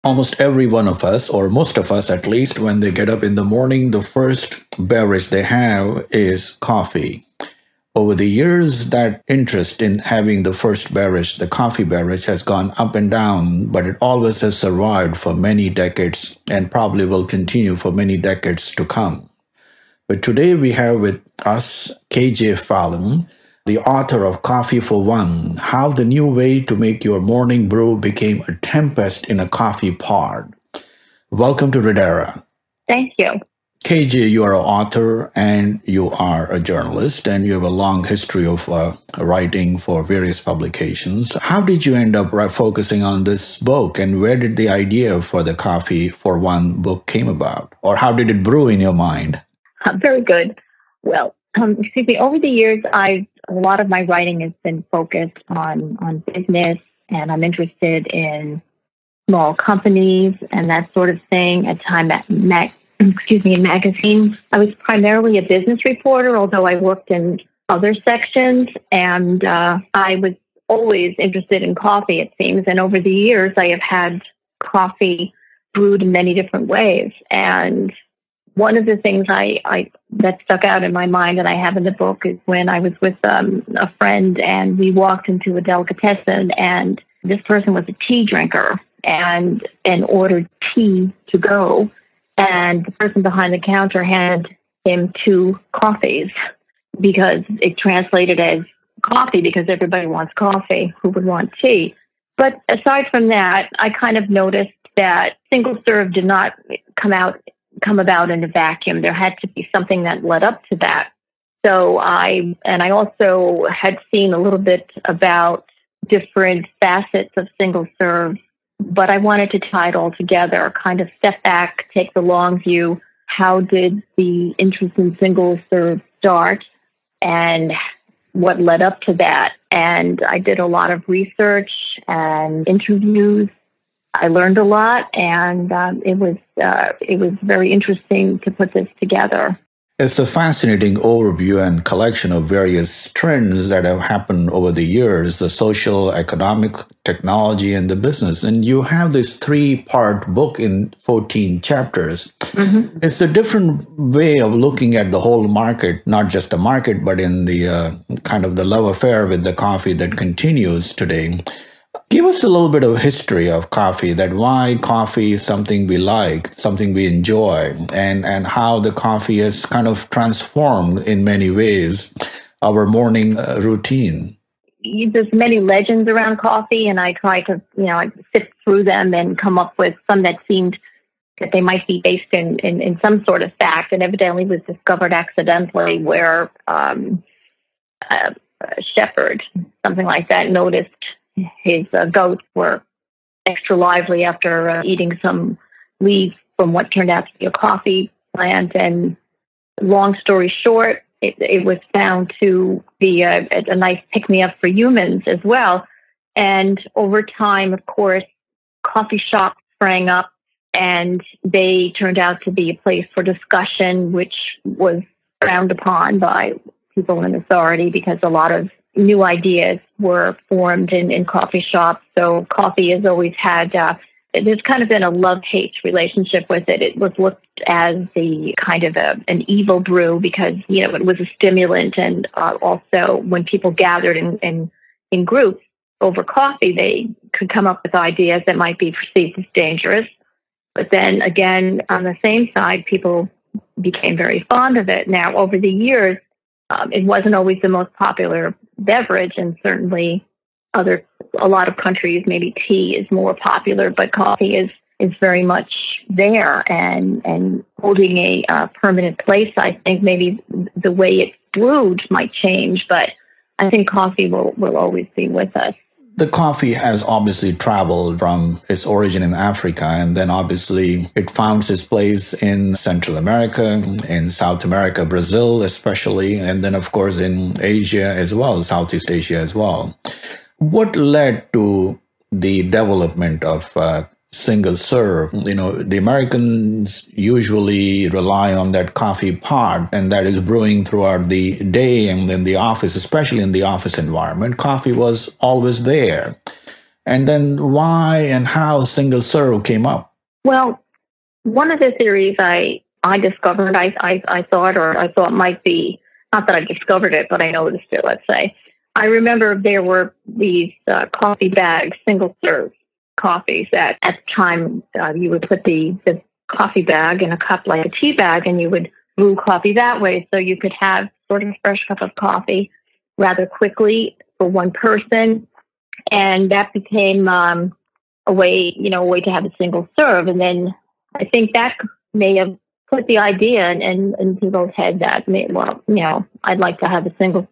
Almost every one of us, or most of us at least, when they get up in the morning, the first beverage they have is coffee. Over the years, that interest in having the first beverage, the coffee beverage, has gone up and down, but it always has survived for many decades and probably will continue for many decades to come. But today we have with us KJ Fallon, the author of Coffee for One, How the New Way to Make Your Morning Brew Became a Tempest in a Coffee Pod. Welcome to Redera. Thank you. KJ, you are an author and you are a journalist, and you have a long history of writing for various publications. How did you end up focusing on this book, and where did the idea for the Coffee for One book came about? Or how did it brew in your mind? Very good. Well, over the years, a lot of my writing has been focused on business, and I'm interested in small companies and that sort of thing. At time in magazines. I was primarily a business reporter, although I worked in other sections, and I was always interested in coffee, it seems. And over the years, I have had coffee brewed in many different ways. And one of the things that stuck out in my mind that I have in the book is when I was with a friend, and we walked into a delicatessen, and this person was a tea drinker and ordered tea to go. And the person behind the counter handed him 2 coffees because it translated as coffee, because everybody wants coffee. Who would want tea? But aside from that, I kind of noticed that SingleServe did not come about in a vacuum. There had to be something that led up to that. So I also had seen a little bit about different facets of SingleServe, but I wanted to tie it all together, kind of step back, take the long view. How did the interest in SingleServe start, and what led up to that? And I did a lot of research and interviews. I learned a lot, and it was very interesting to put this together. It's a fascinating overview and collection of various trends that have happened over the years, the social, economic, technology, and the business. And you have this 3-part book in 14 chapters. Mm-hmm. It's a different way of looking at the whole market, not just the market, but in the kind of the love affair with the coffee that continues today. Give us a little bit of history of coffee, that why coffee is something we like, something we enjoy, and how the coffee has kind of transformed in many ways our morning routine. There's many legends around coffee, and I try to, sift through them and come up with some that seemed that they might be based in some sort of fact, and evidently was discovered accidentally, where a shepherd, something like that, noticed his goats were extra lively after eating some leaves from what turned out to be a coffee plant. And long story short, it was found to be a nice pick-me-up for humans as well. And over time, of course, coffee shops sprang up, and they turned out to be a place for discussion, which was frowned upon by people in authority, because a lot of new ideas were formed in coffee shops. So coffee has always had, there's kind of been a love-hate relationship with it. It was looked as the kind of an evil brew because, it was a stimulant. And also when people gathered in groups over coffee, they could come up with ideas that might be perceived as dangerous. But then again, on the same side, people became very fond of it. Now, over the years, it wasn't always the most popular beverage, and certainly a lot of countries, maybe tea is more popular, but coffee is very much there and holding a permanent place. I think maybe the way it's brewed might change, but I think coffee will always be with us. The coffee has obviously traveled from its origin in Africa, and then obviously it found its place in Central America, in South America, Brazil especially, and then of course in Asia as well, Southeast Asia as well. What led to the development of single serve? The Americans usually rely on that coffee pot, and that is brewing throughout the day, and in the office, especially in the office environment, coffee was always there. And then why and how single serve came up? Well, one of the theories I discovered, I thought might be, not that I discovered it, but I noticed it, let's say. I remember there were these coffee bags, single serve coffees that at the time you would put the coffee bag in a cup like a tea bag and you would brew coffee that way. So you could have sort of a fresh cup of coffee rather quickly for one person. And that became a way to have a single serve. And then I think that may have put the idea in people's head that, I'd like to have a single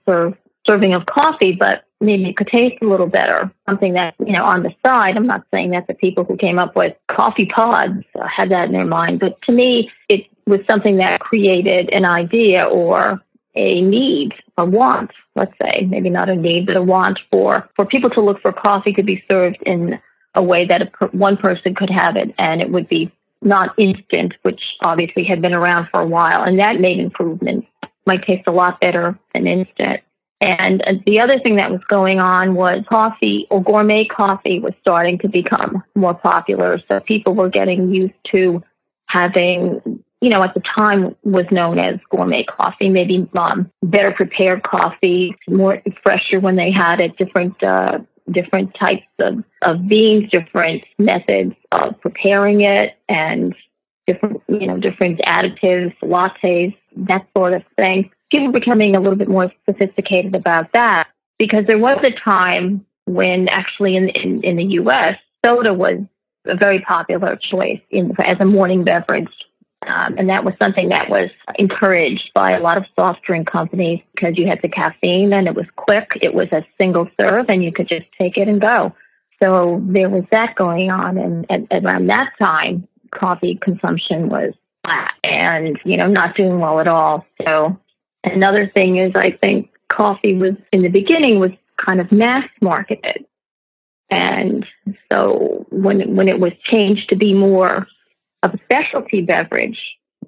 serving of coffee, but maybe it could taste a little better. Something that, on the side, I'm not saying that the people who came up with coffee pods had that in their mind, but to me, it was something that created an idea or a need, a want, let's say, maybe not a need, but a want for people to look for coffee to be served in a way that one person could have it and it would be not instant, which obviously had been around for a while. And that made improvements. Might taste a lot better than instant. And the other thing that was going on was coffee or gourmet coffee was starting to become more popular. So people were getting used to having, at the time was known as gourmet coffee, maybe better prepared coffee, more fresher when they had it, different types of beans, different methods of preparing it, and different additives, lattes, that sort of thing. People becoming a little bit more sophisticated about that because there was a time when actually in the U.S., soda was a very popular choice as a morning beverage. And that was something that was encouraged by a lot of soft drink companies because you had the caffeine and it was quick. It was a single serve and you could just take it and go. So there was that going on. And around that time, coffee consumption was flat and, not doing well at all. So another thing is I think coffee was in the beginning was kind of mass marketed. And so when it was changed to be more of a specialty beverage,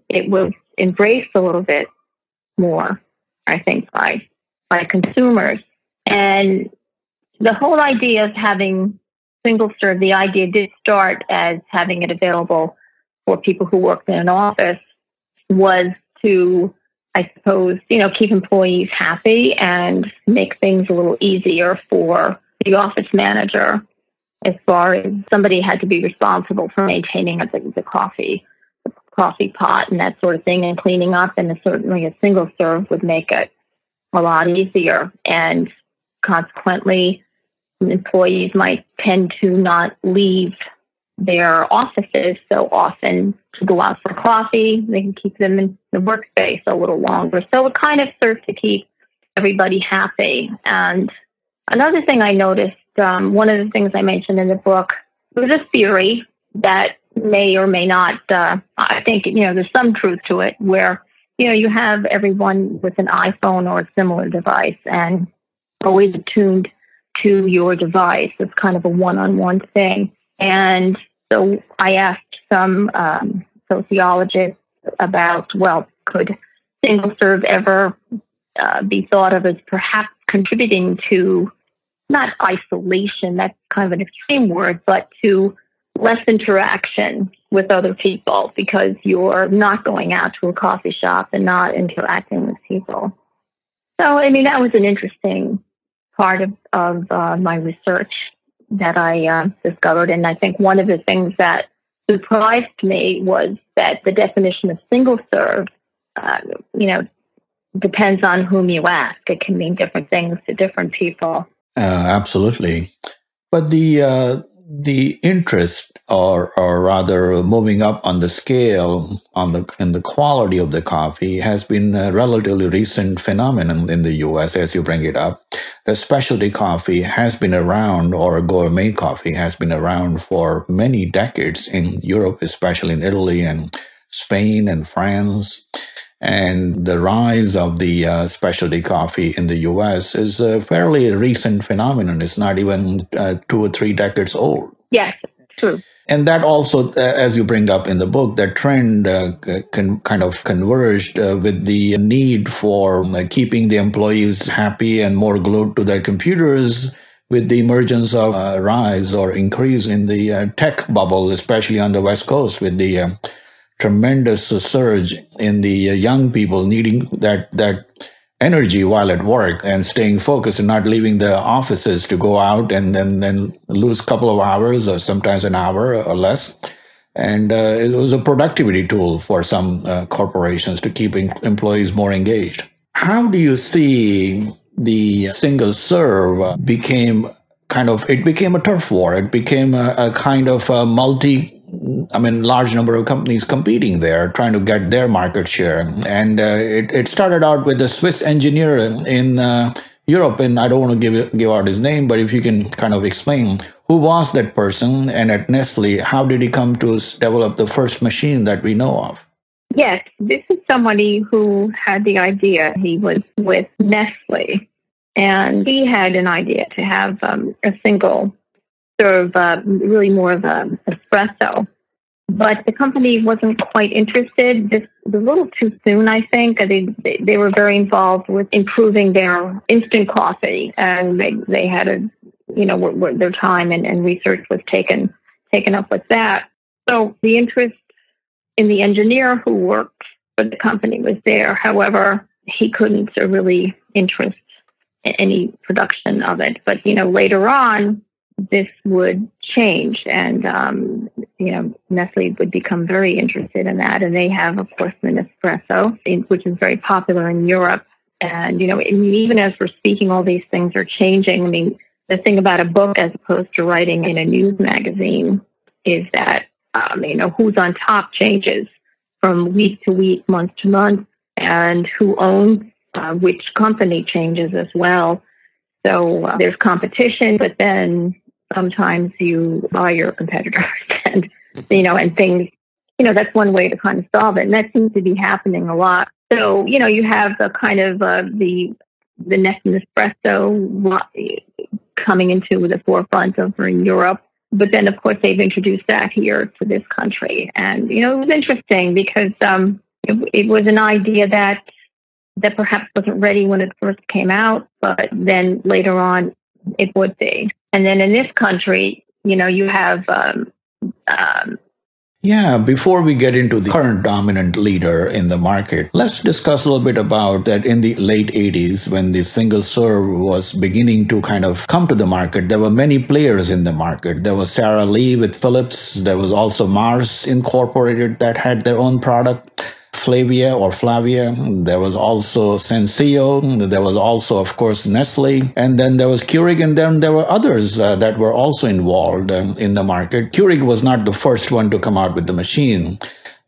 it was embraced a little bit more, I think, by consumers. And the whole idea of having single serve, the idea did start as having it available for people who worked in an office, was to, I suppose, keep employees happy and make things a little easier for the office manager as far as somebody had to be responsible for maintaining the coffee pot and that sort of thing and cleaning up, and certainly a single serve would make it a lot easier. And consequently, employees might tend to not leave their offices so often to go out for coffee. They can keep them in the workspace a little longer. So it kind of served to keep everybody happy. And another thing I noticed, one of the things I mentioned in the book, was a theory that may or may not, I think, there's some truth to it, where, you have everyone with an iPhone or a similar device and always attuned to your device. It's kind of a one-on-one thing. And so I asked some sociologists about, well, could single serve ever be thought of as perhaps contributing to not isolation, that's kind of an extreme word, but to less interaction with other people because you're not going out to a coffee shop and not interacting with people. So, that was an interesting part of my research that I discovered. And I think one of the things that surprised me was that the definition of single serve, depends on whom you ask. It can mean different things to different people. Absolutely. But the interest, or rather moving up on the scale in the quality of the coffee, has been a relatively recent phenomenon in the U.S. As you bring it up. The specialty coffee has been around, or gourmet coffee has been around for many decades in Europe, especially in Italy and Spain and France. And the rise of the specialty coffee in the U.S. is a fairly recent phenomenon. It's not even 2 or 3 decades old. Yes, true. And that also, as you bring up in the book, that trend kind of converged with the need for keeping the employees happy and more glued to their computers with the emergence of rise or increase in the tech bubble, especially on the West Coast, with the tremendous surge in the young people needing that energy while at work and staying focused and not leaving the offices to go out and then lose a couple of hours or sometimes an hour or less. And it was a productivity tool for some corporations to keep employees more engaged. How do you see the single serve it became a turf war. It became a kind of a large number of companies competing there, trying to get their market share. And it started out with a Swiss engineer in Europe, and I don't want to give out his name, but if you can kind of explain who was that person, and at Nestle, how did he come to develop the first machine that we know of? Yes, this is somebody who had the idea. He was with Nestle, and he had an idea to have a single serve, really more of an espresso. But the company wasn't quite interested. This was a little too soon, I think. They were very involved with improving their instant coffee, and they had their time and research was taken up with that. So the interest in the engineer who worked for the company was there. However, he couldn't really interest in any production of it. But later on, this would change, and Nestle would become very interested in that. And they have, of course, the Nespresso, which is very popular in Europe. And even as we're speaking, all these things are changing. I mean, the thing about a book as opposed to writing in a news magazine is that who's on top changes from week to week, month to month, and who owns which company changes as well. So there's competition, but then sometimes you buy your competitors, and things. That's one way to kind of solve it, and that seems to be happening a lot. So you have the kind of the Nespresso coming into the forefront over in Europe. But then, of course, they've introduced that here to this country. And, it was interesting because it was an idea that perhaps wasn't ready when it first came out, but then later on it would be. And then in this country, you have before we get into the current dominant leader in the market, let's discuss a little bit about that. In the late 80s, when the single serve was beginning to kind of come to the market, there were many players in the market. There was Sara Lee with Philips. There was also Mars Incorporated that had their own product. Flavia. There was also Senseo. There was also, of course, Nestle. And then there was Keurig, and then there were others that were also involved in the market. Keurig was not the first one to come out with the machine.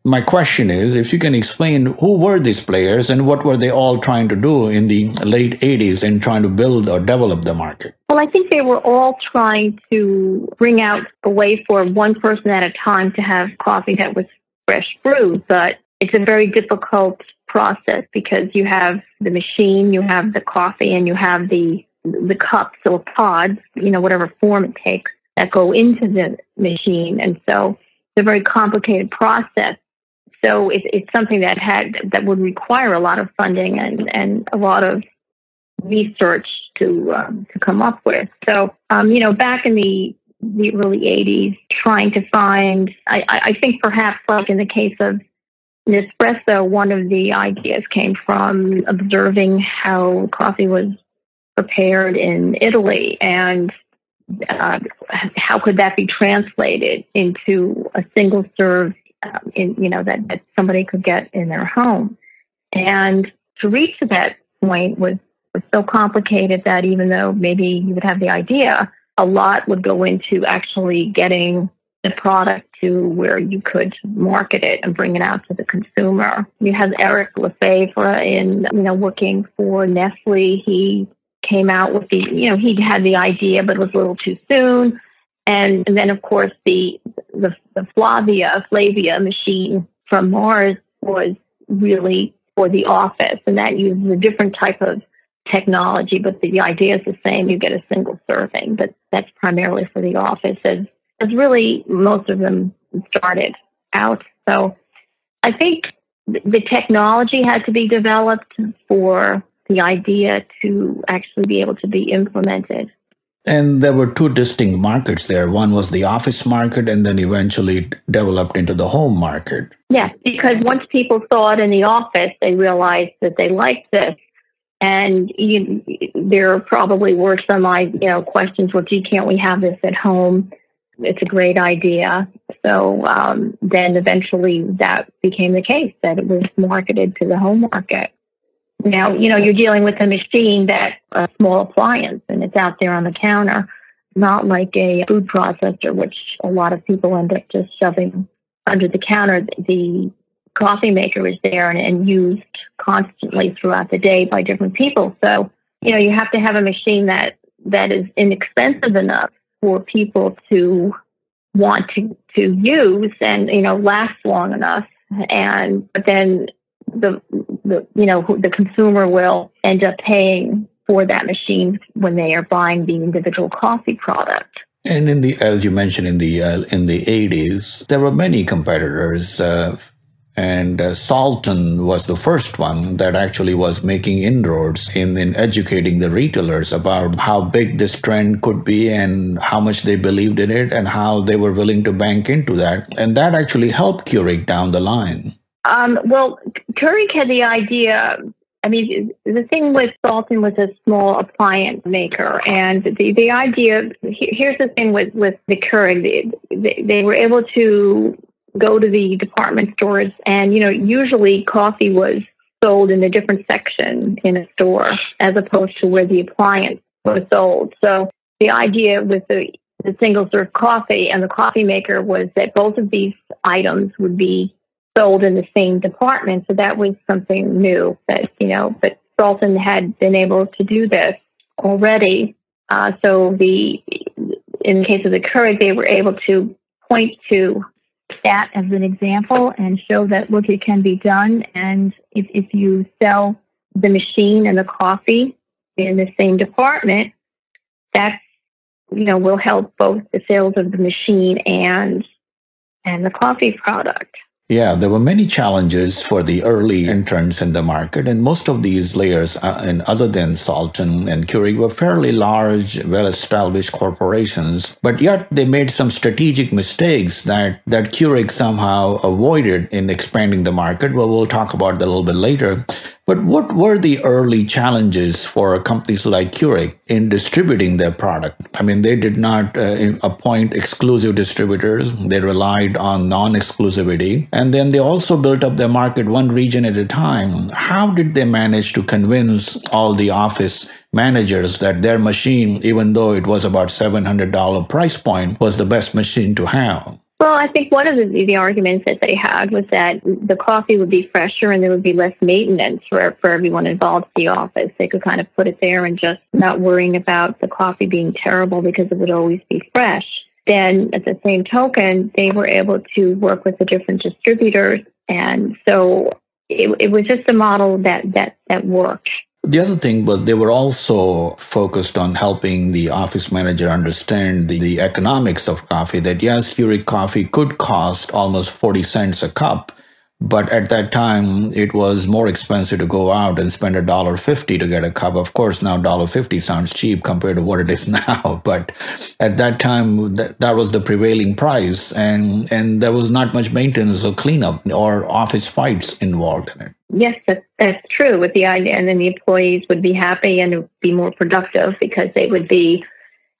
My question is, if you can explain who were these players and what were they all trying to do in the late 80s in trying to build or develop the market? Well, I think they were all trying to bring out a way for one person at a time to have coffee that was fresh brewed, but it's a very difficult process because you have the machine, you have the coffee, and you have the cups or pods, whatever form it takes, that go into the machine. And so it's a very complicated process. So it's something that would require a lot of funding and a lot of research to come up with. So back in the early 80s, trying to find, I think perhaps like in the case of Nespresso, one of the ideas came from observing how coffee was prepared in Italy, and how could that be translated into a single serve, that somebody could get in their home. And to reach to that point was so complicated that even though maybe you would have the idea, a lot would go into actually getting the product to where you could market it and bring it out to the consumer. You have Eric Lefebvre working for Nestle. He came out with he had the idea, but it was a little too soon. And then, of course, the Flavia machine from Mars was really for the office, and that uses a different type of technology, but the idea is the same. You get a single serving, but that's primarily for the office, as really most of them started out. So I think the technology had to be developed for the idea to actually be able to be implemented. And there were two distinct markets there. One was the office market, and then eventually developed into the home market. Yes, because once people saw it in the office, they realized that they liked this. And there probably were some, questions. Well, gee, can't we have this at home? It's a great idea. So then eventually that became the case, that it was marketed to the home market. Now, you're dealing with a machine that's a small appliance and it's out there on the counter, not like a food processor, which a lot of people end up just shoving under the counter. The coffee maker is there and used constantly throughout the day by different people. So, you have to have a machine that is inexpensive enough for people to want to use and, last long enough. But then the consumer will end up paying for that machine when they are buying the individual coffee product. And as you mentioned, in the 80s, there were many competitors. And Salton was the first one that actually was making inroads in educating the retailers about how big this trend could be and how much they believed in it and how they were willing to bank into that. And that actually helped Keurig down the line. Well, Keurig had the idea. I mean, the thing with Salton was a small appliance maker. And the idea, here's the thing with the Keurig, they were able to go to the department stores and, usually coffee was sold in a different section in a store as opposed to where the appliance was sold. So the idea with the single-serve coffee and the coffee maker was that both of these items would be sold in the same department. So that was something new that, but Salton had been able to do this already. So in the case of the Keurig, they were able to point to that as an example and show that, look, it can be done. And if you sell the machine and the coffee in the same department, that, will help both the sales of the machine and the coffee product. Yeah, there were many challenges for the early entrants in the market, and most of these layers, other than Salton and Keurig, were fairly large, well-established corporations, but yet they made some strategic mistakes that Keurig somehow avoided in expanding the market. Well, we'll talk about that a little bit later. But what were the early challenges for companies like Keurig in distributing their product? I mean, they did not appoint exclusive distributors. They relied on non-exclusivity. And then they also built up their market one region at a time. How did they manage to convince all the office managers that their machine, even though it was about $700 price point, was the best machine to have? Well, I think one of the arguments that they had was that the coffee would be fresher and there would be less maintenance for everyone involved in the office. They could kind of put it there and just not worrying about the coffee being terrible because it would always be fresh. Then at the same token, they were able to work with the different distributors. And so it was just a model that worked. The other thing, but they were also focused on helping the office manager understand the economics of coffee, that yes, Keurig coffee could cost almost 40 cents a cup, but at that time, it was more expensive to go out and spend $1.50 to get a cup. Of course, now $1.50 sounds cheap compared to what it is now, but at that time, that was the prevailing price, and there was not much maintenance or cleanup or office fights involved in it. Yes, that's true with the idea. And then the employees would be happy and it would be more productive because they would be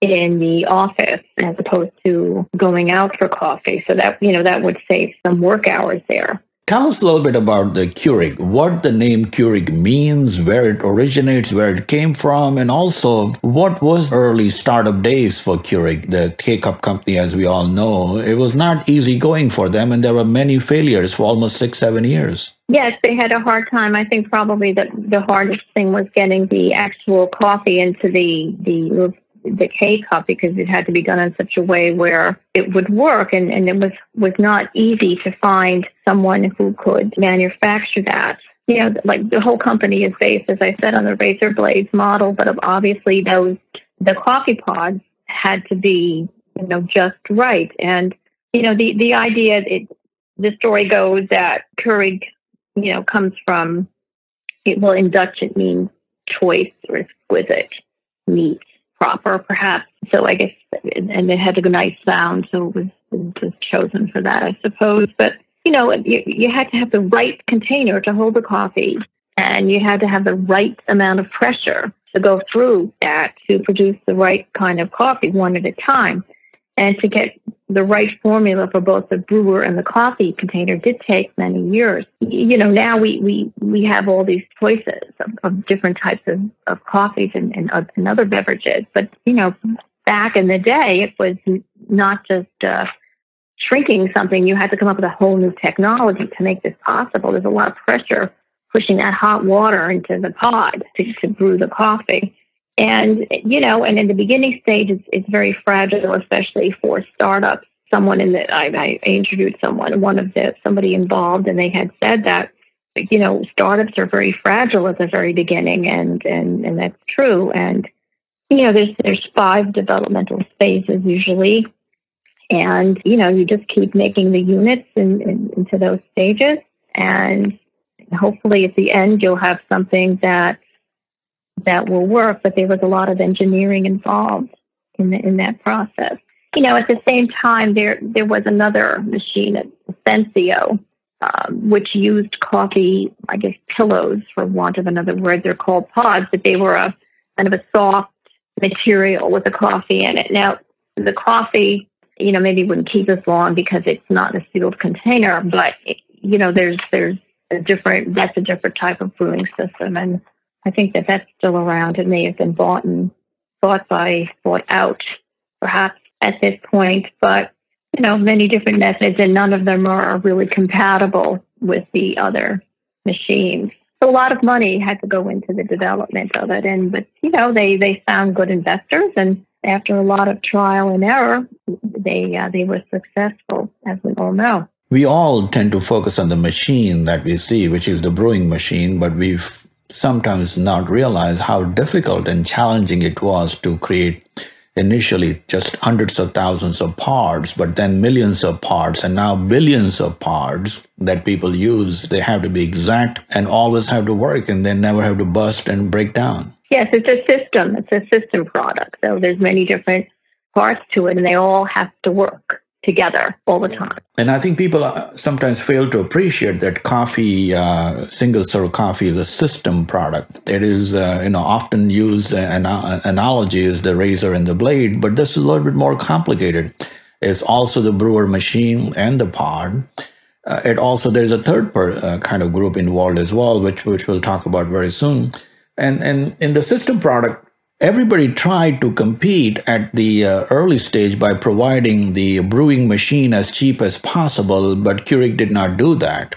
in the office as opposed to going out for coffee. So that, that would save some work hours there. Tell us a little bit about the Keurig, what the name Keurig means, where it originates, where it came from, and also what was early startup days for Keurig, the K-Cup company, as we all know. It was not easy going for them, and there were many failures for almost 6-7 years. Yes, they had a hard time. I think probably the hardest thing was getting the actual coffee into the K-Cup because it had to be done in such a way where it would work. And it was not easy to find someone who could manufacture that. Like the whole company is based, as I said, on the razor blades model, but obviously the coffee pods had to be, just right. And, the idea, the story goes that Keurig, comes from, in Dutch it means choice or exquisite meat. proper, perhaps. So I guess, and it had a nice sound, so it was chosen for that, I suppose. But you had to have the right container to hold the coffee, and you had to have the right amount of pressure to go through that to produce the right kind of coffee, one at a time. And to get the right formula for both the brewer and the coffee container did take many years. Now we have all these choices of different types of coffees and other beverages. But, back in the day, it was not just shrinking something. You had to come up with a whole new technology to make this possible. There's a lot of pressure pushing that hot water into the pod to brew the coffee. And, and in the beginning stage, it's very fragile, especially for startups. I interviewed somebody involved, and they had said that, startups are very fragile at the very beginning, and that's true. And, there's 5 developmental phases usually. And, you just keep making the units into those stages. And hopefully at the end, you'll have something that will work, but there was a lot of engineering involved in that process. At the same time, there was another machine, Sensio, which used coffee, I guess, pillows, for want of another word. They're called pods, but they were a kind of a soft material with the coffee in it. Now, the coffee, maybe wouldn't keep as long because it's not in a sealed container, but there's that's a different type of brewing system, and I think that's still around. It may have been bought out, perhaps at this point, but many different methods, and none of them are really compatible with the other machines. So a lot of money had to go into the development of it, but they found good investors, and after a lot of trial and error, they were successful, as we all know. We all tend to focus on the machine that we see, which is the brewing machine, but we've sometimes not realized how difficult and challenging it was to create initially just hundreds of thousands of pods, but then millions of pods, and now billions of pods that people use. They have to be exact and always have to work, and they never have to bust and break down. Yes, it's a system. It's a system product. So there's many different parts to it, and they all have to work together all the time. And I think people sometimes fail to appreciate that coffee, single-serve coffee, is a system product. It is, often used, analogy is the razor and the blade, but this is a little bit more complicated. It's also the brewer machine and the pod. There's a third kind of group involved as well, which we'll talk about very soon. And in the system product, everybody tried to compete at the early stage by providing the brewing machine as cheap as possible, but Keurig did not do that.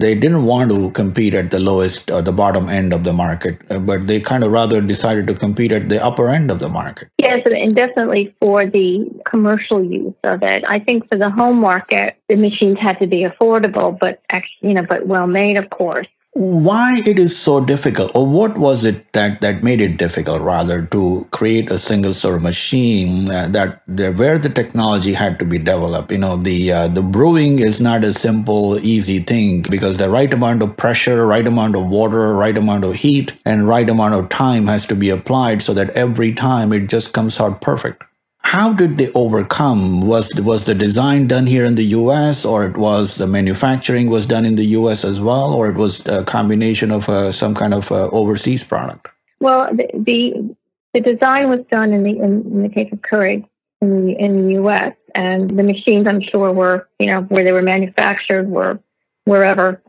They didn't want to compete at the lowest or the bottom end of the market, but they kind of rather decided to compete at the upper end of the market. Yes, and definitely for the commercial use of it. I think for the home market, the machines had to be affordable, but actually, but well made, of course. Why it is so difficult, or what was it that made it difficult, rather, to create a single-serve machine where the technology had to be developed? The brewing is not a simple, easy thing, because the right amount of pressure, right amount of water, right amount of heat, and right amount of time has to be applied so that every time it just comes out perfect. How did they overcome? Was the design done here in the U.S., or it was the manufacturing was done in the U.S. as well, or it was a combination of some kind of overseas product? Well, the design was done in the case of Keurig in the U.S., and the machines, I'm sure, were where they were manufactured were wherever,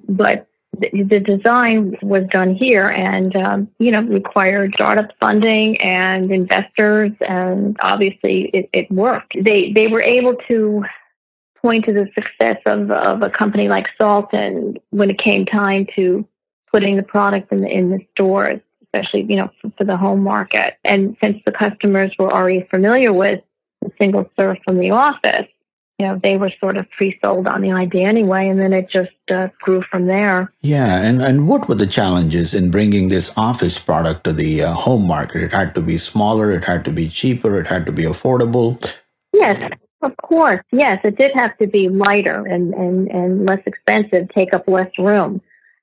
but the design was done here, and required startup funding and investors, and obviously it worked. They were able to point to the success of a company like Salton when it came time to putting the product in the stores, especially for the home market. And since the customers were already familiar with the single serve from the office, they were sort of pre-sold on the idea anyway, and then it just grew from there. Yeah, and what were the challenges in bringing this office product to the home market? It had to be smaller, it had to be cheaper, it had to be affordable. Yes, of course. Yes, it did have to be lighter and less expensive, take up less room,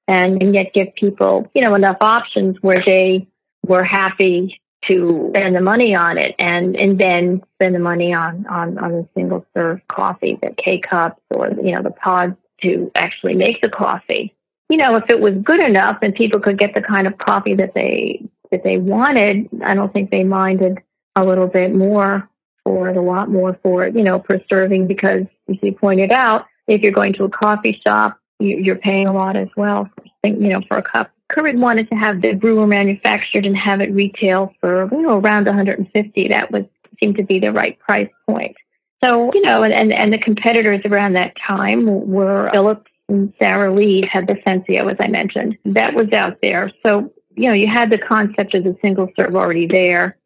and yet give people enough options where they were happy to spend the money on it and then spend the money on the single serve coffee, the K cups or, the pods to actually make the coffee. If it was good enough and people could get the kind of coffee that they wanted, I don't think they minded a little bit more or a lot more for, per serving, because as you pointed out, if you're going to a coffee shop, you're paying a lot as well, for a cup. Keurig wanted to have the brewer manufactured and have it retail for, around $150. That seemed to be the right price point. So, and the competitors around that time were Phillips and Sara Lee had the Sensio, as I mentioned. That was out there. So, you had the concept of the single serve already there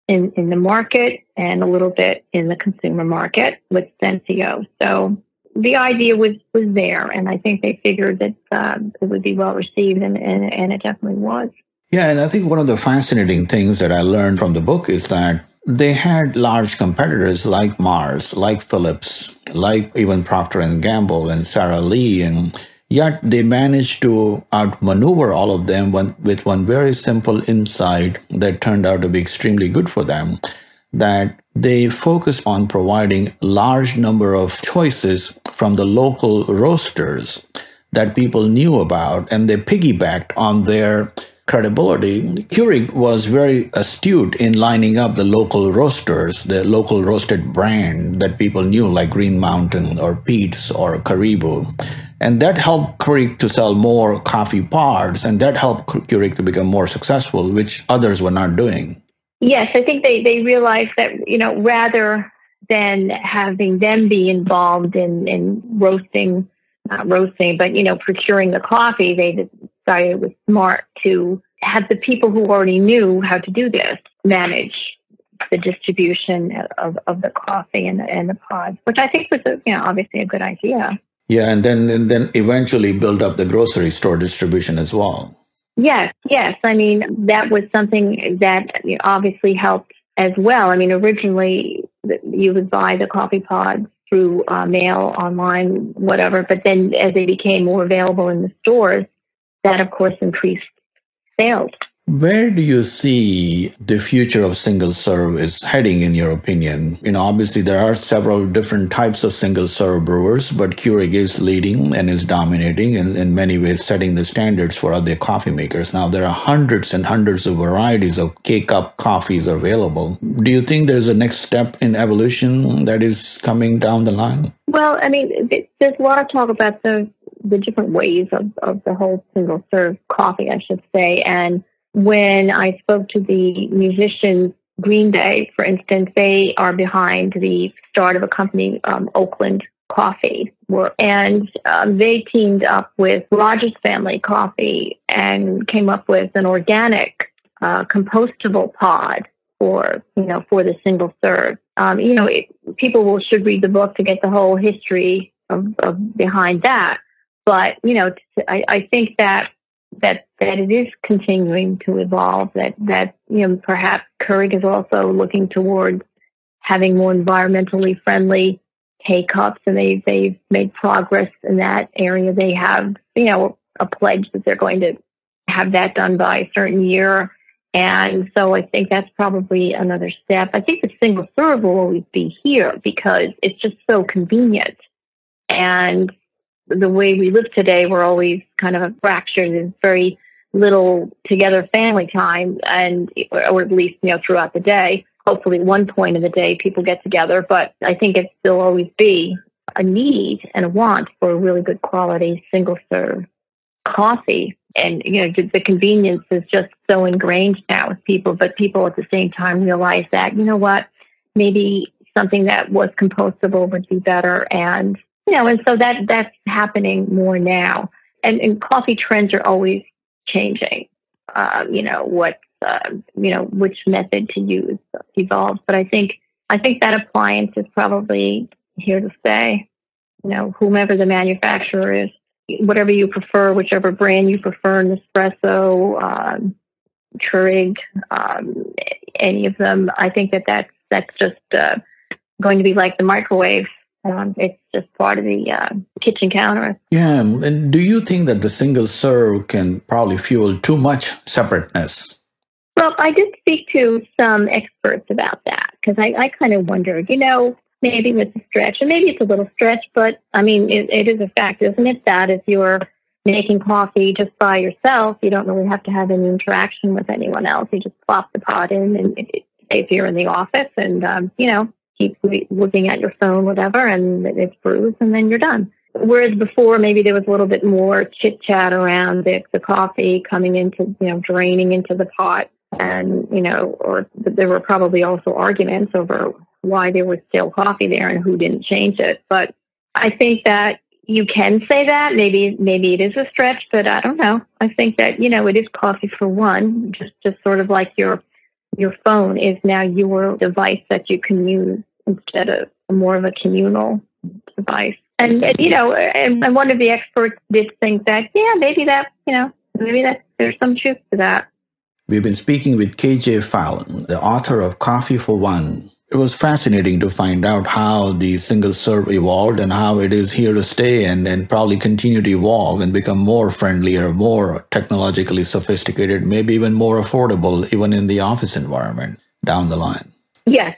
in the market and a little bit in the consumer market with Sensio. So the idea was there, and I think they figured that it would be well received, and it definitely was. Yeah, and I think one of the fascinating things that I learned from the book is that they had large competitors like Mars, like Philips, like even Procter and Gamble and Sara Lee, and yet they managed to outmaneuver all of them with one very simple insight that turned out to be extremely good for them, that they focused on providing large number of choices from the local roasters that people knew about, and they piggybacked on their credibility. Keurig was very astute in lining up the local roasters, the local roasted brand that people knew, like Green Mountain or Pete's or Caribou. And that helped Keurig to sell more coffee pods, and that helped Keurig to become more successful, which others were not doing. Yes, I think they realized that, rather than having them be involved in roasting, not roasting, but, procuring the coffee, they decided it was smart to have the people who already knew how to do this manage the distribution of the coffee and the pods, which I think was, obviously a good idea. Yeah, and then eventually build up the grocery store distribution as well. Yes. I mean, that was something that obviously helped as well. I mean, originally you would buy the coffee pods through mail, online, whatever. But then as they became more available in the stores, that, of course, increased sales. Where do you see the future of single serve is heading, in your opinion? Obviously there are several different types of single serve brewers, but Keurig is leading and is dominating and in many ways setting the standards for other coffee makers. Now there are hundreds and hundreds of varieties of K-cup coffees available. Do you think there's a next step in evolution that is coming down the line? Well, I mean, there's a lot of talk about the different ways of the whole single serve coffee, I should say. And when I spoke to the musicians, Green Day, for instance, they are behind the start of a company, Oakland Coffee, and they teamed up with Rogers Family Coffee and came up with an organic, compostable pod for the single serve. People should read the book to get the whole history of behind that. But I think that it is continuing to evolve, that perhaps Keurig is also looking towards having more environmentally friendly K-cups, and they've made progress in that area. They have, a pledge that they're going to have that done by a certain year. And so I think that's probably another step. I think the single serve will always be here because it's just so convenient. And the way we live today, we're always kind of fractured. There's very little together family time, or at least, throughout the day. Hopefully at one point in the day, people get together. But I think it still always be a need and a want for a really good quality single serve coffee. And, the convenience is just so ingrained now with people. But people at the same time realize that, maybe something that was compostable would be better. And so that's happening more now. And coffee trends are always changing. Which method to use evolves. But I think that appliance is probably here to stay. Whomever the manufacturer is, whatever you prefer, whichever brand you prefer, Nespresso, Keurig, any of them. I think that's just going to be like the microwave. It's just part of the kitchen counter. Yeah, and do you think that the single serve can probably fuel too much separateness? Well, I did speak to some experts about that because I kind of wondered, maybe it's a stretch, and maybe it's a little stretch, but I mean, it is a fact, isn't it, that if you're making coffee just by yourself, you don't really have to have any interaction with anyone else. You just plop the pot in, and if you're in the office, and keep looking at your phone, whatever, and it brews, and then you're done. Whereas before, maybe there was a little bit more chit chat around the coffee coming into, draining into the pot. And, or there were probably also arguments over why there was still coffee there and who didn't change it. But I think that you can say that. Maybe it is a stretch, but I don't know. I think that, it is coffee for one, just sort of like your phone is now your device that you can use instead of more of a communal device. And one of the experts did think that, maybe that there's some truth to that. We've been speaking with KJ Fallon, the author of Coffee for One. It was fascinating to find out how the single serve evolved and how it is here to stay and probably continue to evolve and become more friendlier, more technologically sophisticated, maybe even more affordable, even in the office environment down the line. Yes.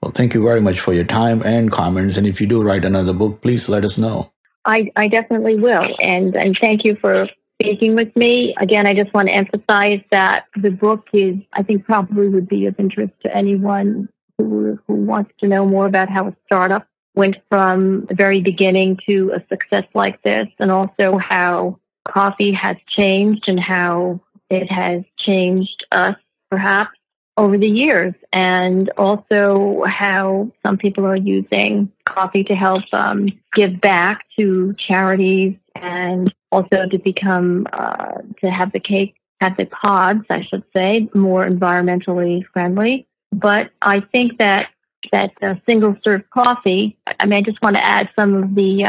Well, thank you very much for your time and comments. And if you do write another book, please let us know. I definitely will. And thank you for speaking with me. Again, I just want to emphasize that the book is, I think, probably would be of interest to anyone who wants to know more about how a startup went from the very beginning to a success like this, and also how coffee has changed and how it has changed us, perhaps, over the years, and also how some people are using coffee to help give back to charities, and also to become to have the pods, I should say, more environmentally friendly. But I think that single serve coffee, I just want to add, some of the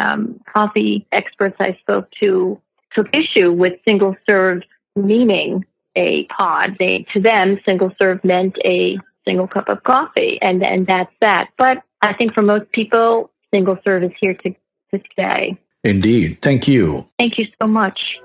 coffee experts I spoke to took issue with single serve meaning a pod. To them, single serve meant a single cup of coffee, and that's that. But I think for most people, single serve is here to stay. Indeed. Thank you. Thank you so much.